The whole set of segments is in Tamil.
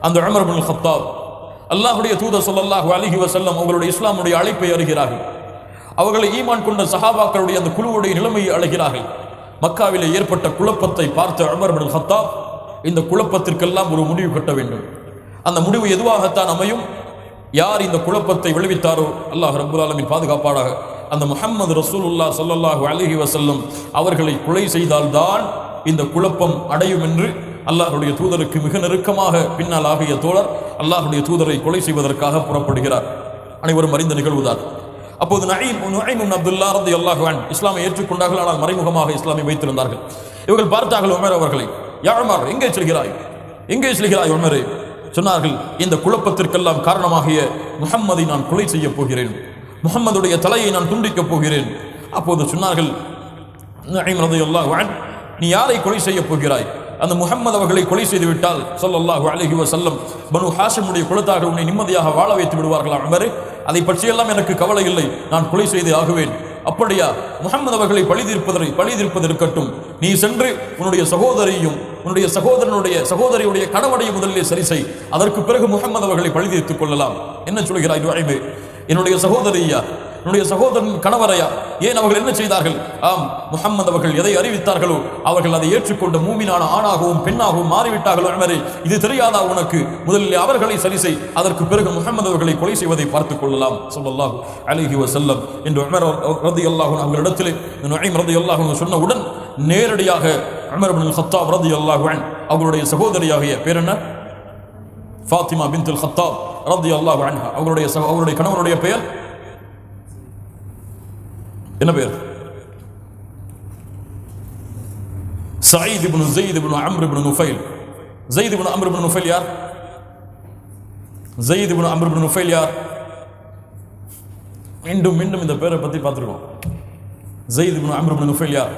அந்த உமர் இப்னுல் கத்தாப் அல்லாஹ்வுடைய தூதர் ஸல்லல்லாஹு அலைஹி வஸல்லம் அவர்களுடைய இஸ்லாமுடைய அழைப்பை அறிகிறார்கள். அவர்களை ஈமான் கொண்ட சஹாபாக்களுடைய அந்த குழுவுடைய நிலைமையை அழைகிறார்கள். மக்காவிலே ஏற்பட்ட குழப்பத்தை பார்த்த உமர் இப்னுல் கத்தாப் இந்த குழப்பத்திற்கெல்லாம் ஒரு முடிவு கட்ட வேண்டும். அந்த முடிவு எதுவாகத்தான் அமையும்? யார் இந்த குழப்பத்தை விளைவித்தாரோ அல்லாஹ் ரப்பல் ஆலமீன் பாதுகாப்பாடாக, அந்த முஹம்மது ரசூலுல்லாஹ் ஸல்லல்லாஹு அலைஹி வஸல்லம் அவர்களை கொலை செய்தால்தான் இந்த குழப்பம் அடையும் என்று அல்லாஹ்வுடைய தூதருக்கு மிக நெருக்கமாக பின்னால் ஆகிய தோழர் அல்லாஹ்வுடைய தூதரை கொலை செய்வதற்காக புறப்படுகிறார். அனைவரும் அறிந்த நிகழ்வுதான். அப்போது நுஐம் இப்னு அப்துல்லா ரலியல்லாஹு அன்ஹு இஸ்லாமை ஏற்றுக்கொண்டார்கள். ஆனால் மறைமுகமாக இஸ்லாமை வைத்திருந்தார்கள். இவர்கள் பார்த்தார்கள் உமர் அவர்களை. யா உமர், எங்கே செல்கிறாய், எங்கே செல்கிறாய் உமரே? சொன்னார்கள், இந்த குழப்பத்திற்கெல்லாம் காரணமாகிய முஹம்மதை நான் கொலை செய்ய போகிறேன், முஹம்மதுடைய தலையை நான் துண்டிக்கப் போகிறேன். அப்போது சொன்னார்கள் நுஐம் ரலியல்லாஹு அன்ஹு, நீ யாரை கொலை செய்ய போகிறாய்? அந்த முஹம்மது அவர்களை கொலை செய்து விட்டால் ஸல்லல்லாஹு அலைஹி வஸல்லம் பனு ஹாஷிமுடைய குலத்தார்கள் உன்னை நிம்மதியாக வாழ வைத்து விடுவார்களா உமரே? அதை பற்றியெல்லாம் எனக்கு கவலை இல்லை, நான் கொலை செய்து ஆகுவேன். அப்படியா? முஹம்மது அவர்களை பழி இருக்கட்டும், நீ சென்று உன்னுடைய சகோதரியும் உன்னுடைய சகோதரியுடைய கணவனையும் முதலில் சரி செய், அதற்கு பிறகு முஹம்மது அவர்களை பழி தீர்த்துக் கொள்ளலாம். என்ன சொல்கிறாய் நுஐமே? என்னுடைய சகோதரியா, என்னுடைய சகோதரன் கணவரையா? ஏன் அவர்கள் என்ன செய்தார்கள்? ஆம், முஹம்மது அவர்கள் எதை அறிவித்தார்களோ அவர்கள் அதை ஏற்றுக்கொண்ட மூமினான ஆணாகவும் பெண்ணாகவும் மாறிவிட்டார்கள். உமரே, இது தெரியாதா உனக்கு? முதலில் அவர்களை சரி செய், அதற்கு பிறகு முஹம்மது அவர்களை கொலை செய்வதை பார்த்துக் கொள்ளலாம் ஸல்லல்லாஹு அலைஹி வஸல்லம் என்று உமர் ரலியல்லாஹு அன்ஹு அவர்களிடத்தில் நுஐம் ரலியல்லாஹு அன்ஹு சொன்னவுடன் நேரடியாக உமர் இப்னுல் கத்தாப் ரலியல்லாஹு அன்ஹு அவர்களுடைய சகோதரியாகிய பேர் என்ன? ஃபாத்திமா பின்த்துல் கத்தாப் ரலியல்லாஹு அன்ஹா. அவருடைய கணவனுடைய பெயர் என்ன பேர்? சயீத் இப்னு ஸைத் இப்னு அம்ர் இப்னு நுஃபைல். ஸைத் இப்னு அம்ர் இப்னு நுஃபைல் யார்? ஸைத் இப்னு அம்ர் இப்னு நுஃபைல் யார்? மீண்டும் மீண்டும் இந்த பேரை பத்தி பார்த்துருக்கோம். ஸைத் இப்னு அம்ர் இப்னு நுஃபைல் யார்?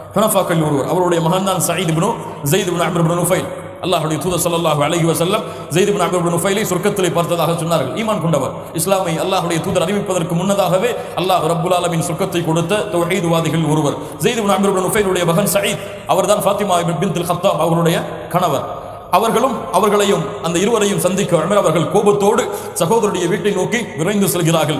ஹுனஃபாக்கள் ஒருவர். அவருடைய மகன் தான் சயீத் இப்னு ஸைத் இப்னு அம்ர் இப்னு நுஃபைல். அல்லாஹ்வுடைய தூதர் ஸல்லல்லாஹு அலைஹி வஸல்லம் ஸைத் இப்னு அம்ர் இப்னு நுஃபைலை சொர்க்கத்திலே பார்த்ததாக சொன்னார்கள். ஈமான் கொண்டவர். இஸ்லாமை அல்லாஹ்வுடைய தூதர் அறிவிப்பதற்கு முன்னதாகவே அல்லாஹ் ரப்புல் ஆலமீன் சொர்க்கத்தை கொடுத்த தௌஹீத்வாதிகள் ஒருவர். ஸைத் இப்னு அம்ர் இப்னு நுஃபைலுடைய மகன் சயீத், அவர்தான் ஃபாத்திமா பின்த்துல் கத்தாப் அவருடைய கணவர். அவர்களையும் அந்த இருவரையும் சந்திக்க உமர் அவர்கள் கோபத்தோடு சகோதரருடைய வீட்டை நோக்கி விரைந்து செல்கிறார்கள்.